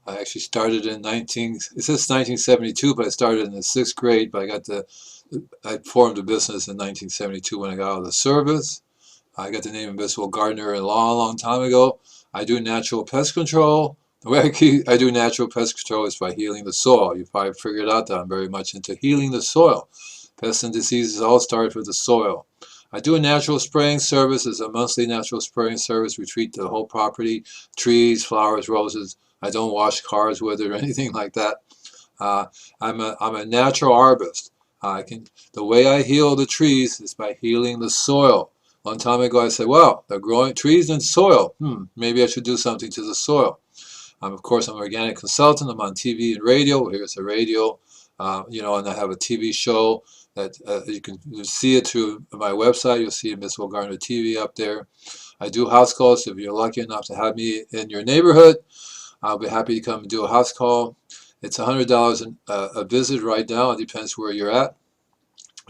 I actually started in it says 1972, but I started in the 6th grade, but I formed a business in 1972 when I got out of the service. I got the name Invisible Gardener a long time ago. I do natural pest control. The way I do natural pest control is by healing the soil. You probably figured out that I'm very much into healing the soil. Pests and diseases all start with the soil. I do a natural spraying service. It's a monthly natural spraying service. We treat the whole property, trees, flowers, roses. I don't wash cars with it or anything like that. I'm a natural arborist. The way I heal the trees is by healing the soil. One time ago I said, well, they're growing trees in soil. Maybe I should do something to the soil. Of course, I'm an organic consultant. I'm on TV and radio. Here's the radio, you know, and I have a TV show that you can see it through my website. You'll see Invisible Gardener TV up there. I do house calls. If you're lucky enough to have me in your neighborhood, I'll be happy to come and do a house call. It's $100 a visit right now. It depends where you're at.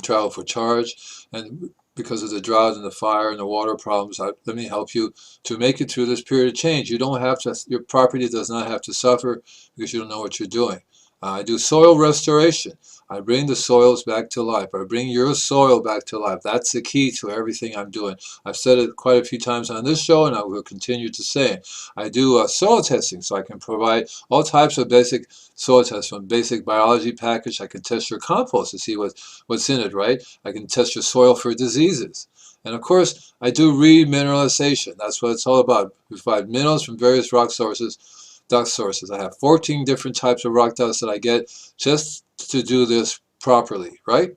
Travel for charge. And because of the drought and the fire and the water problems, let me help you to make it through this period of change. You don't have to, your property does not have to suffer because you don't know what you're doing. I do soil restoration. I bring the soils back to life. I bring your soil back to life. That's the key to everything I'm doing. I've said it quite a few times on this show, and I will continue to say it. I do soil testing, so I can provide all types of basic soil tests, from basic biology package. I can test your compost to see what's in it, right? I can test your soil for diseases. And of course, I do remineralization. That's what it's all about. We provide minerals from various rock sources. Dust sources. I have 14 different types of rock dust that I get just to do this properly, right?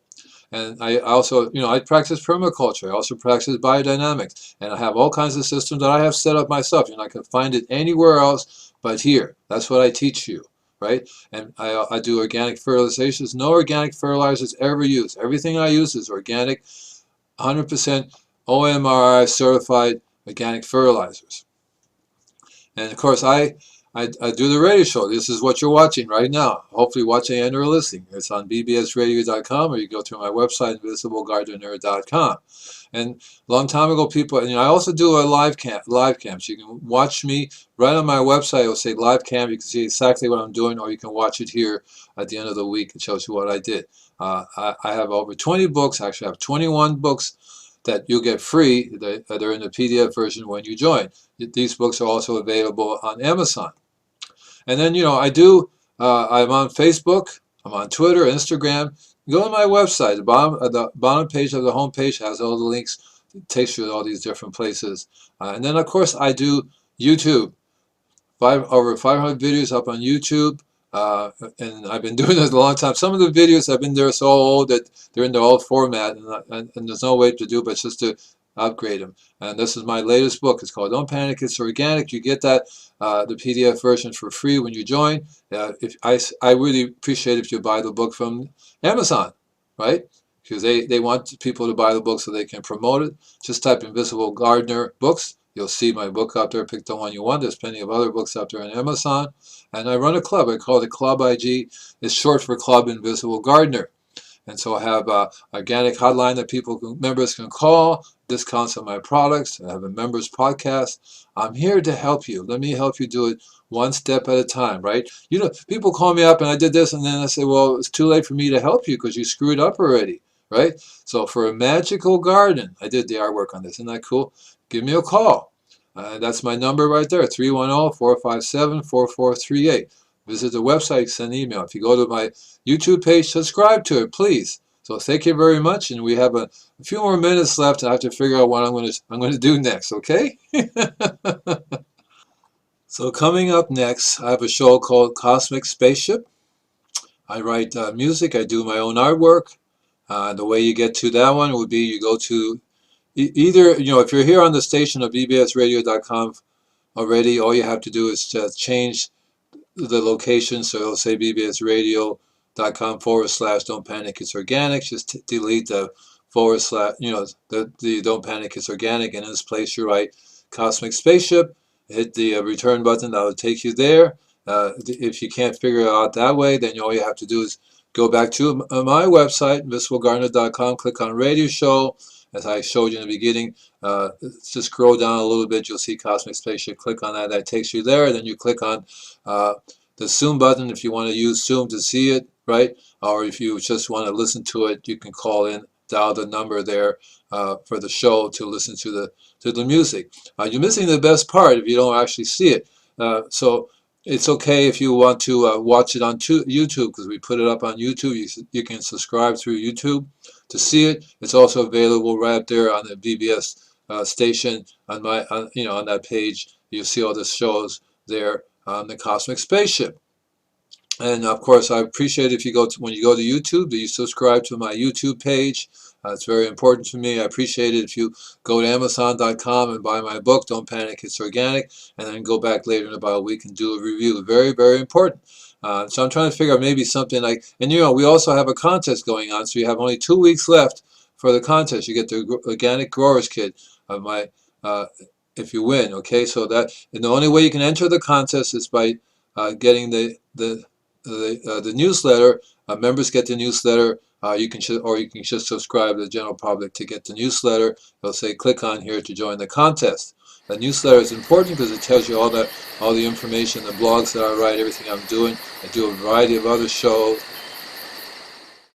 And I also, I practice permaculture. I also practice biodynamics. And I have all kinds of systems that I have set up myself. You're not going to find it anywhere else but here. That's what I teach you, right? And I do organic fertilizations. No organic fertilizers ever used. Everything I use is organic, 100% OMRI certified organic fertilizers. And of course, I do the radio show. This is what you're watching right now. Hopefully watching and or listening. It's on bbsradio.com, or you go to my website, invisiblegardener.com. And a long time ago, people, and I also do a live cam. So you can watch me right on my website. It'll say live cam. You can see exactly what I'm doing, or you can watch it here at the end of the week. It shows you what I did. I have over 20 books. Actually, I have 21 books that you'll get free. They're in the PDF version when you join. These books are also available on Amazon. And then, I'm on Facebook, I'm on Twitter, Instagram. Go to my website. The bottom page of the home page has all the links. It takes you to all these different places. And then, of course, I do YouTube. Over 500 videos up on YouTube. And I've been doing this a long time. Some of the videos have been there so old that they're in their old format, and there's no way to do but just to upgrade them. And this is my latest book. It's called Don't Panic, It's Organic. You get that, the PDF version for free when you join. I really appreciate if you buy the book from Amazon, right? Because they want people to buy the book so they can promote it. Just type Invisible Gardener Books. You'll see my book out there. Pick the one you want. There's plenty of other books out there on Amazon. And I run a club. I call it Club IG. It's short for Club Invisible Gardener. And so I have an organic hotline that members can call, discounts on my products. I have a members podcast. I'm here to help you. Let me help you do it one step at a time, right? People call me up and I did this, and then I say, well, it's too late for me to help you because you screwed up already, right? So for a magical garden, I did the artwork on this. Isn't that cool? Give me a call. That's my number right there, 310-457-4438. Visit the website, send an email. If you go to my YouTube page, subscribe to it, please. So thank you very much, and we have a few more minutes left, and I have to figure out what I'm going to do next, okay? So coming up next, I have a show called Cosmic Spaceship. I write music. I do my own artwork. The way you get to that one would be you go to either, if you're here on the station of bbsradio.com already, all you have to do is change the location, so it'll say bbsradio.com/Don't Panic It's Organic. Just delete the / the Don't Panic It's Organic, and in this place you write Cosmic Spaceship. Hit the return button. That will take you there. If you can't figure it out that way, then all you have to do is go back to my website, invisiblegardener.com, click on Radio Show. As I showed you in the beginning, just scroll down a little bit, you'll see Cosmic Spaceship. Click on that. That takes you there. Then you click on the Zoom button if you want to use Zoom to see it, right? Or if you just want to listen to it, you can call in, dial the number there for the show to listen to the music. You're missing the best part if you don't actually see it. So it's okay if you want to watch it on YouTube, because we put it up on YouTube. You can subscribe through YouTube to see it. It's also available right there on the BBS station on that page. You'll see all the shows there on the Cosmic Spaceship. And of course, I appreciate if when you go to YouTube, that you subscribe to my YouTube page. It's very important to me. I appreciate it if you go to Amazon.com and buy my book, Don't Panic, It's Organic, and then go back later in about a week and do a review. Very, very important. So I'm trying to figure out maybe something like, and we also have a contest going on, so you have only 2 weeks left for the contest. You get the Organic Growers Kit of my, if you win, okay? So and the only way you can enter the contest is by getting the newsletter. Members get the newsletter. You can just subscribe to the general public to get the newsletter. It'll say click on here to join the contest. The newsletter is important because it tells you all the information, the blogs that I write, everything I'm doing. I do a variety of other shows,